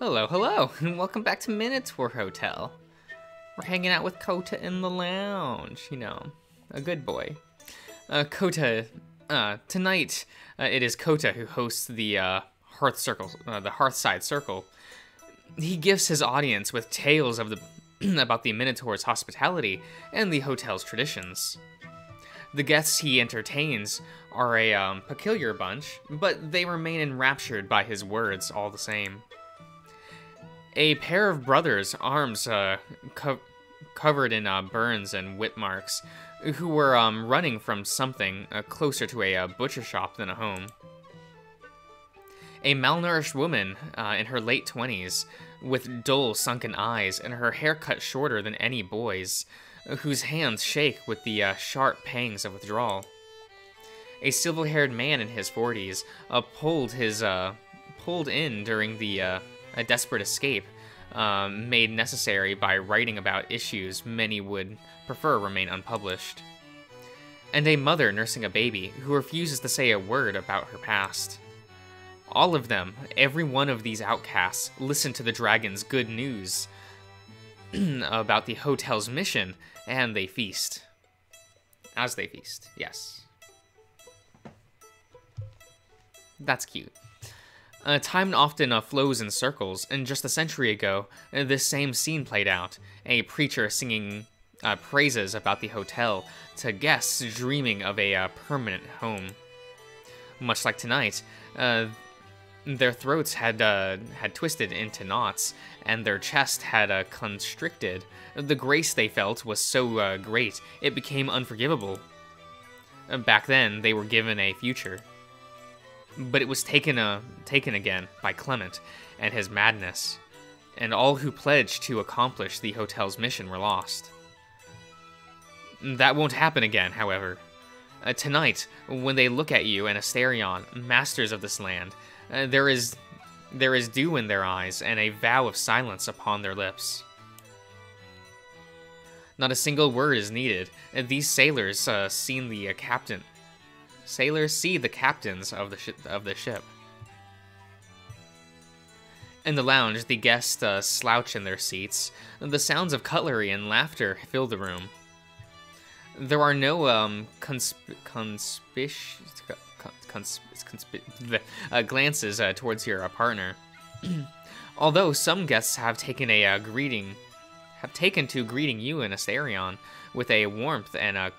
Hello, hello, and welcome back to Minotaur Hotel. We're hanging out with Kota in the lounge, you know, a good boy. Kota, tonight, it is Kota who hosts the Hearthside Circle. He gifts his audience with tales of about the Minotaur's hospitality and the hotel's traditions. The guests he entertains are a peculiar bunch, but they remain enraptured by his words all the same. A pair of brothers, arms covered in burns and whip marks, who were running from something closer to a butcher shop than a home. A malnourished woman in her late 20s, with dull, sunken eyes and her hair cut shorter than any boy's, whose hands shake with the sharp pangs of withdrawal. A silver-haired man in his 40s pulled in during a desperate escape made necessary by writing about issues many would prefer remain unpublished. And a mother nursing a baby who refuses to say a word about her past. All of them, every one of these outcasts, listen to the dragon's good news about the hotel's mission, and they feast. As they feast, yes. That's cute. Time often flows in circles, and just a century ago, this same scene played out. A preacher singing praises about the hotel to guests dreaming of a permanent home. Much like tonight, their throats had twisted into knots, and their chest had constricted. The grace they felt was so great, it became unforgivable. Back then, they were given a future. But it was taken again by Clement and his madness, and all who pledged to accomplish the hotel's mission were lost. That won't happen again, however. Tonight, when they look at you and Asterion, masters of this land, there is dew in their eyes and a vow of silence upon their lips. Not a single word is needed. These sailors seen the captain. Sailors see the captains of the ship. In the lounge, the guests slouch in their seats. The sounds of cutlery and laughter fill the room. There are no glances towards your partner. Although some guests have taken to greeting you and Asterion with a warmth and a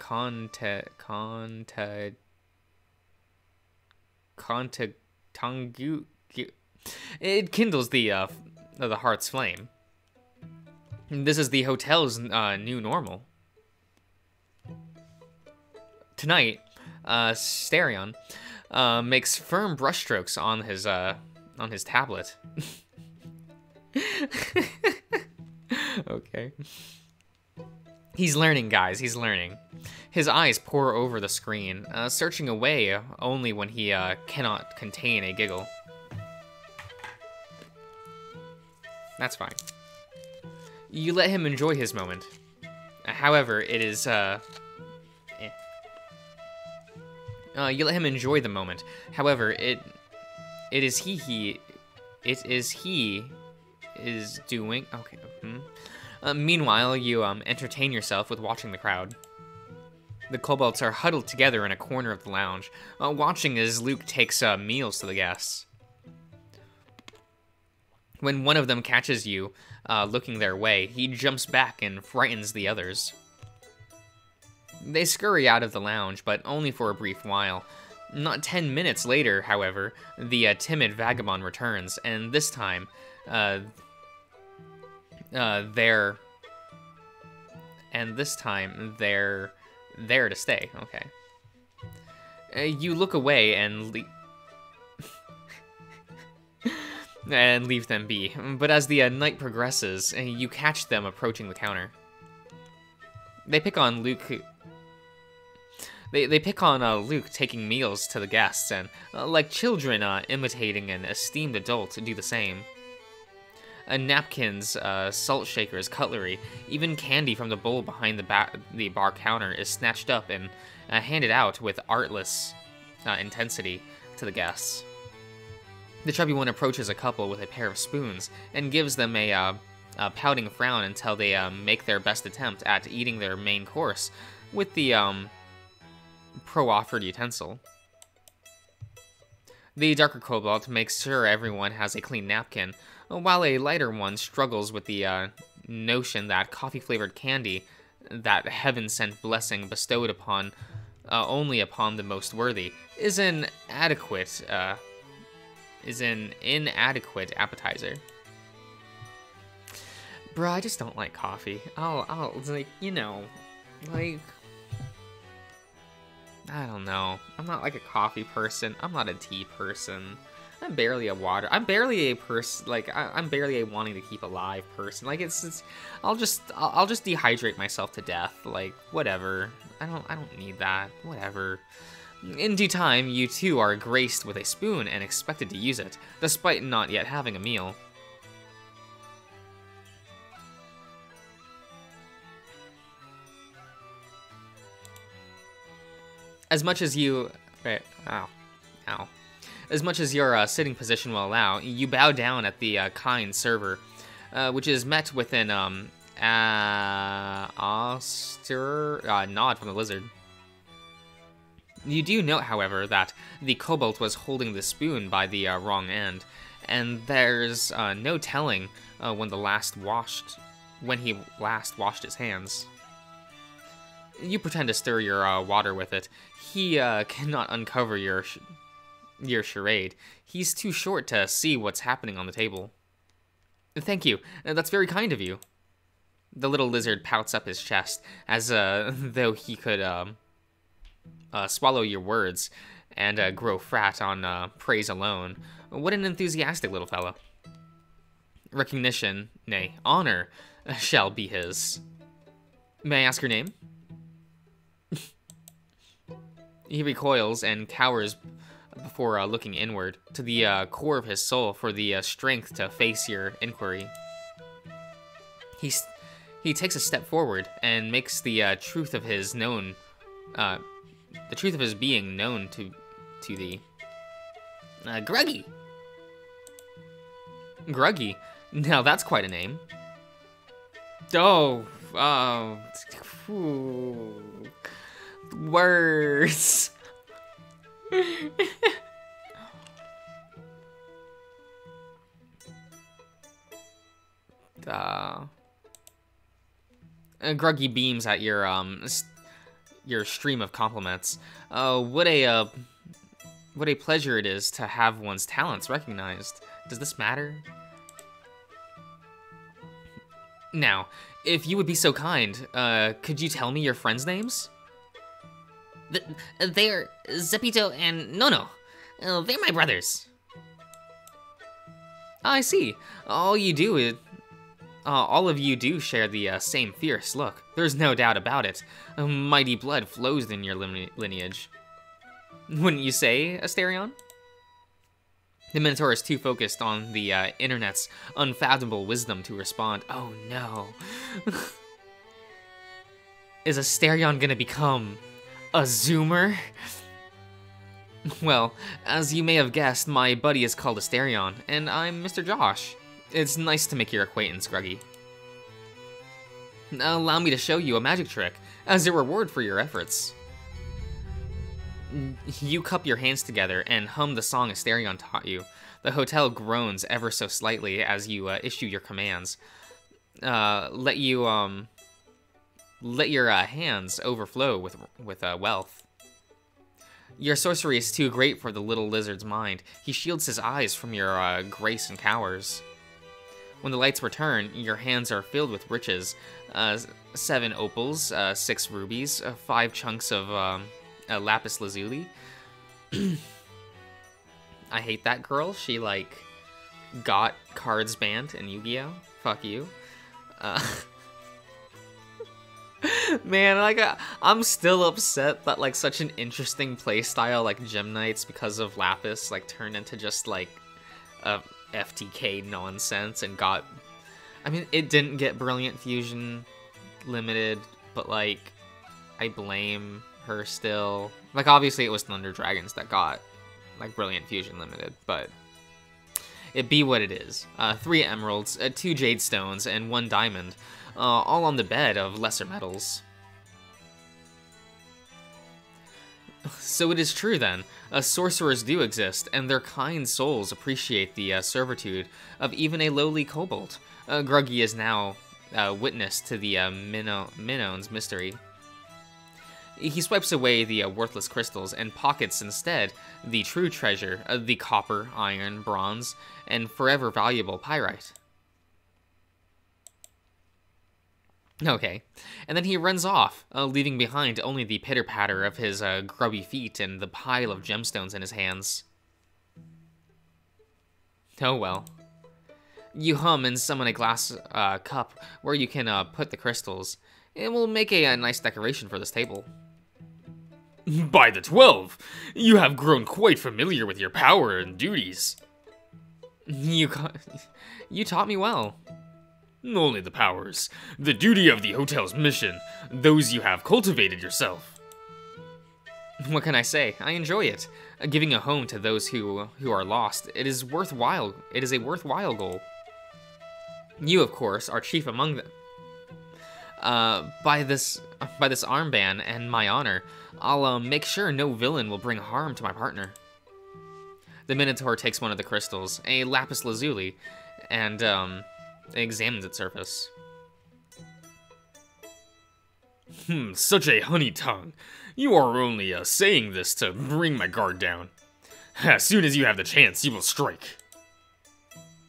it kindles the heart's flame. This is the hotel's new normal. Tonight, Asterion makes firm brushstrokes on his tablet. Okay. He's learning, guys. He's learning. His eyes pore over the screen, searching away only when he cannot contain a giggle. That's fine. You let him enjoy his moment. However, it is you let him enjoy the moment. However, it is he is doing. Okay. Meanwhile, you entertain yourself with watching the crowd. The kobolds are huddled together in a corner of the lounge, watching as Luke takes meals to the guests. When one of them catches you looking their way, he jumps back and frightens the others. They scurry out of the lounge, but only for a brief while. Not 10 minutes later, however, the timid vagabond returns, and this time, they're there to stay. Okay. You look away and leave them be. But as the night progresses, you catch them approaching the counter. They pick on Luke. They pick on Luke taking meals to the guests, and like children imitating an esteemed adult, do the same. Napkins, salt shakers, cutlery, even candy from the bowl behind the bar counter is snatched up and handed out with artless intensity to the guests. The chubby one approaches a couple with a pair of spoons and gives them a pouting frown until they make their best attempt at eating their main course with the pro-offered utensil. The darker kobold makes sure everyone has a clean napkin, while a lighter one struggles with the notion that coffee-flavored candy, that heaven-sent blessing bestowed upon only upon the most worthy, is an inadequate appetizer. Bruh, I just don't like coffee. I'll like, you know, like, I don't know. I'm not like a coffee person. I'm not a tea person. I'm barely a water. I'm barely a person. Like, I'm barely a wanting to keep alive person. Like, I'll just dehydrate myself to death. Like, whatever. I don't need that. Whatever. In due time, you too are graced with a spoon and expected to use it, despite not yet having a meal. As much as you... Right, ow. As much as your sitting position will allow, you bow down at the kind server, which is met with an austere nod from the lizard. You do note, however, that the kobold was holding the spoon by the wrong end, and there's no telling when he last washed his hands. You pretend to stir your water with it. He cannot uncover your charade. He's too short to see what's happening on the table. Thank you. That's very kind of you. The little lizard pouts up his chest, as though he could swallow your words and grow fat on praise alone. What an enthusiastic little fellow. Recognition, nay, honor, shall be his. May I ask your name? He recoils and cowers before looking inward, to the core of his soul for the strength to face your inquiry. He takes a step forward and makes the truth of his being known to thee. Gruggy! Gruggy? Now that's quite a name. Words. Gruggy beams at your stream of compliments. What a pleasure it is to have one's talents recognized. Does this matter? Now, if you would be so kind, could you tell me your friends' names? They're Zeppito and Nono. They're my brothers. I see. All of you do share the same fierce look. There's no doubt about it. Mighty blood flows in your lineage. Wouldn't you say, Asterion? The Minotaur is too focused on the internet's unfathomable wisdom to respond. Oh no. Is Asterion gonna become a Zoomer? Well, as you may have guessed, my buddy is called Asterion, and I'm Mr. Josh. It's nice to make your acquaintance, Gruggy. Allow me to show you a magic trick, as a reward for your efforts. You cup your hands together and hum the song Asterion taught you. The hotel groans ever so slightly as you issue your commands. Let your hands overflow with wealth. Your sorcery is too great for the little lizard's mind. He shields his eyes from your grace and cowers. When the lights return, your hands are filled with riches. 7 opals, 6 rubies, 5 chunks of lapis lazuli. I hate that girl. She, like, got cards banned in Yu-Gi-Oh! Fuck you. Man, like, I'm still upset that, like, such an interesting playstyle, like Gem Knights, because of Lapis, like, turned into just, like, FTK nonsense and got... I mean, it didn't get Brilliant Fusion Limited, but, like, I blame her still. Like, obviously it was Thunder Dragons that got, like, Brilliant Fusion Limited, but It be what it is. 3 emeralds, 2 jade stones, and 1 diamond, all on the bed of lesser metals. So it is true then, sorcerers do exist, and their kind souls appreciate the servitude of even a lowly kobold. Gruggy is now witness to the Minotaur's mystery. He swipes away the worthless crystals and pockets instead the true treasure, the copper, iron, bronze, and forever valuable pyrite. Okay, and then he runs off, leaving behind only the pitter-patter of his grubby feet and the pile of gemstones in his hands. Oh well. You hum and summon a glass cup where you can put the crystals. It will make a nice decoration for this table. By the 12, you have grown quite familiar with your power and duties. You taught me well. Only the powers. The duty of the hotel's mission, those you have cultivated yourself. What can I say? I enjoy it. Giving a home to those who are lost. It is worthwhile. It is a worthwhile goal. You, of course, are chief among them. By this armband and my honor, I'll make sure no villain will bring harm to my partner. The Minotaur takes one of the crystals, a lapis lazuli, and examines its surface. Such a honey tongue. You are only saying this to bring my guard down. As soon as you have the chance, you will strike.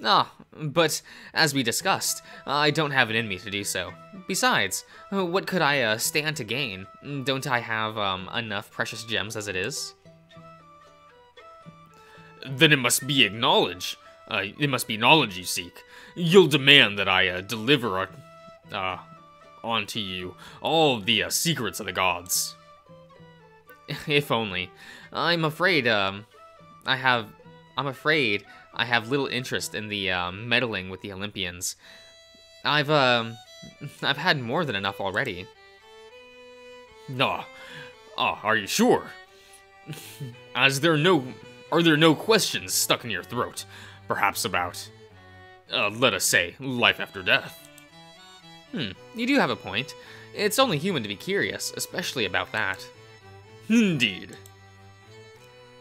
Ah, but as we discussed, I don't have it in me to do so. Besides, what could I stand to gain? Don't I have enough precious gems as it is? Then it must be knowledge. It must be knowledge you seek. You'll demand that I deliver onto you all the secrets of the gods. If only. I'm afraid I have little interest in the meddling with the Olympians. I've had more than enough already. Are you sure? Are there no questions stuck in your throat? Perhaps about, let us say, life after death? You do have a point. It's only human to be curious, especially about that. Indeed.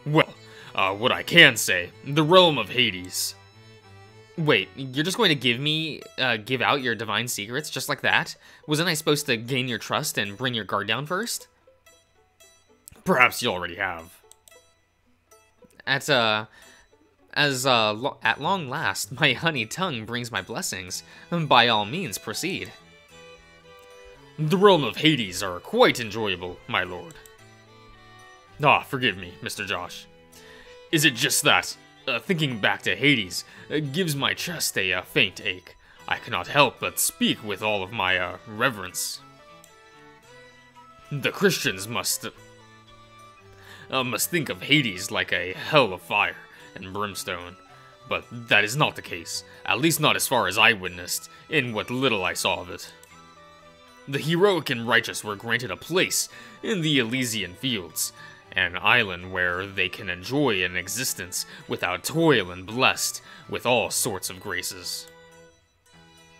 Well, what I can say, the realm of Hades. Wait, you're just going to give out your divine secrets just like that? Wasn't I supposed to gain your trust and bring your guard down first? Perhaps you already have. At long last, my honey tongue brings my blessings. By all means, proceed. The realm of Hades are quite enjoyable, my lord. Forgive me, Mr. Josh. Is it just that, thinking back to Hades, gives my chest a faint ache? I cannot help but speak with all of my reverence. The Christians must think of Hades like a hell of fire and brimstone, but that is not the case, at least not as far as I witnessed, in what little I saw of it. The heroic and righteous were granted a place in the Elysian fields, an island where they can enjoy an existence without toil and blessed with all sorts of graces.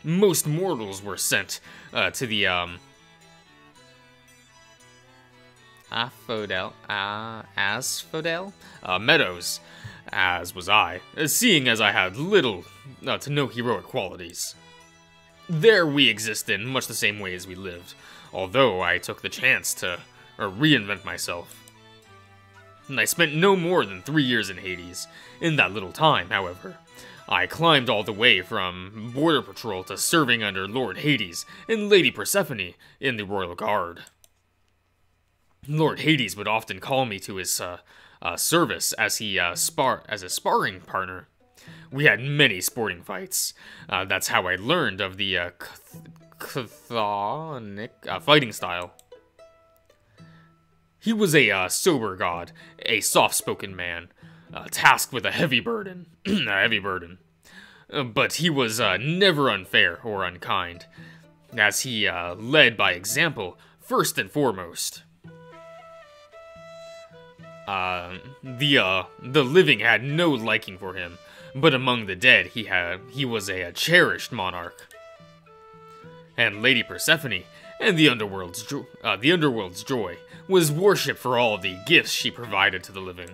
Most mortals were sent to the Asphodel meadows, as was I, seeing as I had little to no heroic qualities. There we exist in much the same way as we lived, although I took the chance to reinvent myself. I spent no more than 3 years in Hades. In that little time, however, I climbed all the way from border patrol to serving under Lord Hades and Lady Persephone in the Royal Guard. Lord Hades would often call me to his service as a sparring partner. We had many sporting fights. That's how I learned of the chthonic fighting style. He was a sober god, a soft-spoken man, tasked with a heavy burden, but he was never unfair or unkind, as he led by example first and foremost. The living had no liking for him, but among the dead he was a cherished monarch. And Lady Persephone, and the underworld's joy, was worshipped for all the gifts she provided to the living.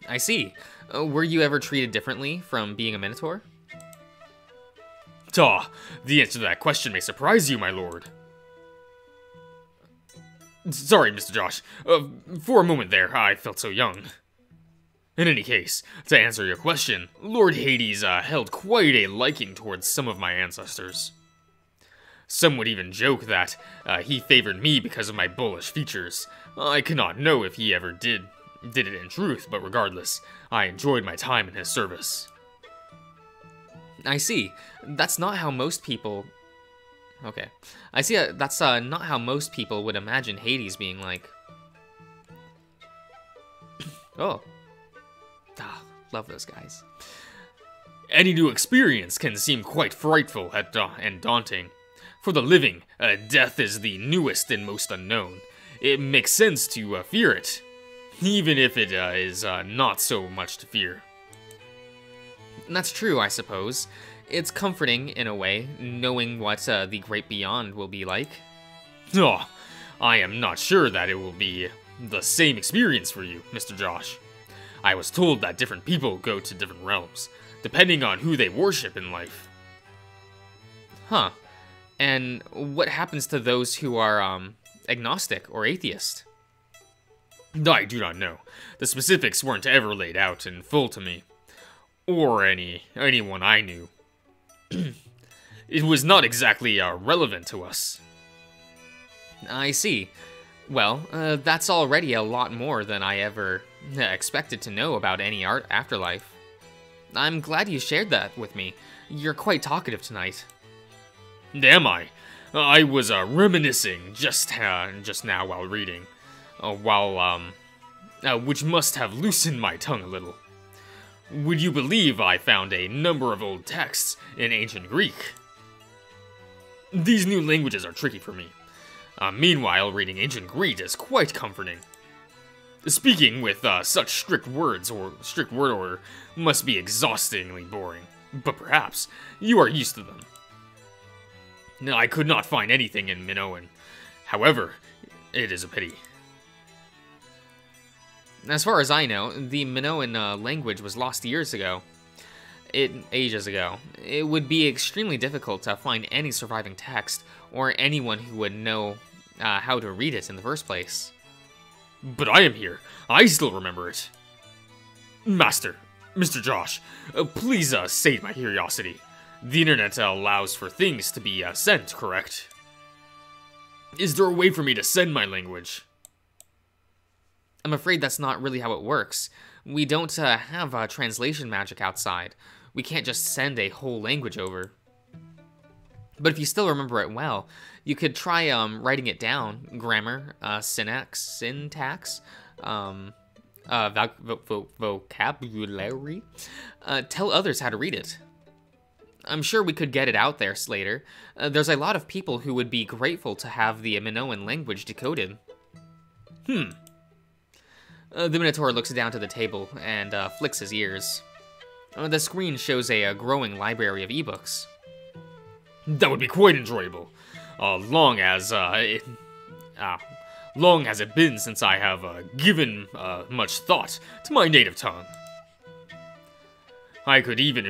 I see. Were you ever treated differently from being a Minotaur? The answer to that question may surprise you, my lord. Sorry, Mr. Josh. For a moment there, I felt so young. In any case, to answer your question, Lord Hades held quite a liking towards some of my ancestors. Some would even joke that he favored me because of my bullish features. I cannot know if he ever did it in truth, but regardless, I enjoyed my time in his service. I see. That's not how most people... Okay. I see that's not how most people would imagine Hades being like. Oh. Love those guys. Any new experience can seem quite frightful and daunting. For the living, death is the newest and most unknown. It makes sense to fear it, even if it is not so much to fear. That's true, I suppose. It's comforting, in a way, knowing what the great beyond will be like. Oh, I am not sure that it will be the same experience for you, Mr. Josh. I was told that different people go to different realms, depending on who they worship in life. Huh. And what happens to those who are, agnostic or atheist? I do not know. The specifics weren't ever laid out in full to me. Or anyone I knew. It was not exactly relevant to us. I see. Well, that's already a lot more than I ever expected to know about any art afterlife. I'm glad you shared that with me. You're quite talkative tonight. Am I? I was reminiscing just now while reading, which must have loosened my tongue a little. Would you believe I found a number of old texts in ancient Greek? These new languages are tricky for me. Meanwhile, reading ancient Greek is quite comforting. Speaking with such strict words or strict word order must be exhaustingly boring, but perhaps you are used to them. No, I could not find anything in Minoan. However, it is a pity. As far as I know, the Minoan language was lost ages ago. It would be extremely difficult to find any surviving text or anyone who would know how to read it in the first place. But I am here. I still remember it. Master, Mr. Josh, please sate my curiosity. The internet allows for things to be sent, correct? Is there a way for me to send my language? I'm afraid that's not really how it works. We don't have translation magic outside. We can't just send a whole language over. But if you still remember it well, you could try writing it down. Grammar, syntax, vocabulary. Tell others how to read it. I'm sure we could get it out there later. There's a lot of people who would be grateful to have the Minoan language decoded. The Minotaur looks down to the table and flicks his ears. The screen shows a growing library of ebooks. That would be quite enjoyable. Long has it been since I have given much thought to my native tongue. I could even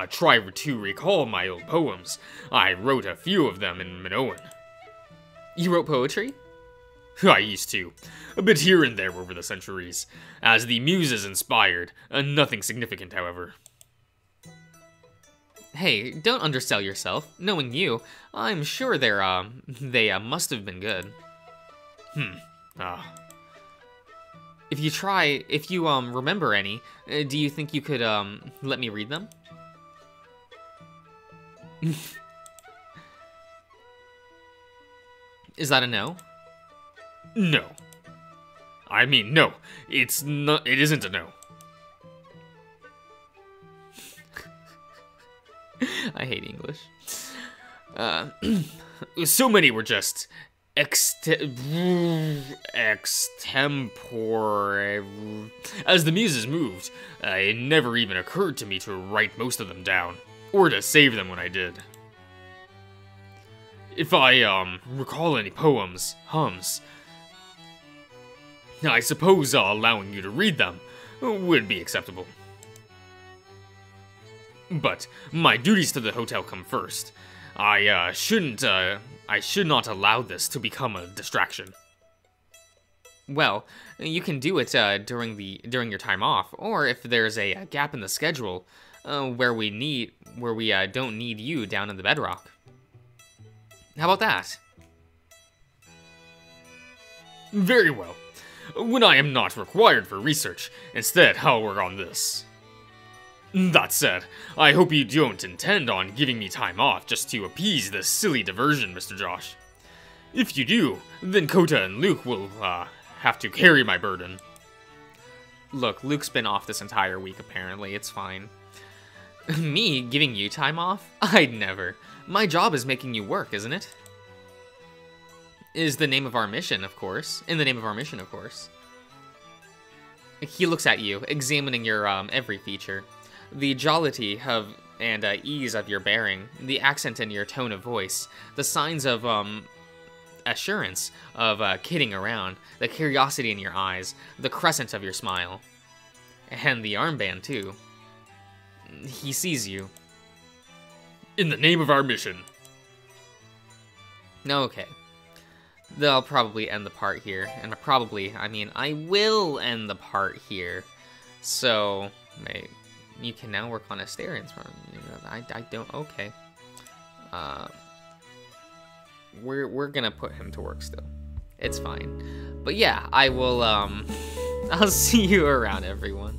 try to recall my old poems. I wrote a few of them in Minoan. You wrote poetry? I used to. A bit here and there over the centuries, as the muses inspired. Nothing significant, however. Hey, don't undersell yourself. Knowing you, I'm sure they must have been good. If you remember any, do you think you could let me read them? Is that a no? No. I mean, no. It isn't a no. I hate English. So many were just extempore. As the muses moved, it never even occurred to me to write most of them down, or to save them when I did. If I, recall any poems, hums, I suppose allowing you to read them would be acceptable. But my duties to the hotel come first. I should not allow this to become a distraction. Well, you can do it during your time off, or if there's a gap in the schedule where we don't need you down in the bedrock. How about that? Very well. When I am not required for research, instead I'll work on this. That said, I hope you don't intend on giving me time off just to appease this silly diversion, Mr. Josh. If you do, then Kota and Luke will, have to carry my burden. Look, Luke's been off this entire week, apparently. It's fine. Me giving you time off? I'd never. My job is making you work, isn't it? Is the name of our mission, of course. In the name of our mission, of course. He looks at you, examining your, every feature. The jollity and ease of your bearing, the accent in your tone of voice, the signs of, assurance of, kidding around, the curiosity in your eyes, the crescent of your smile. And the armband, too. He sees you. In the name of our mission. Okay. They'll probably end the part here. And I will end the part here. So, you can now work on Asterians. I don't, okay. We're gonna put him to work still. It's fine. But yeah, I will, I'll see you around, everyone.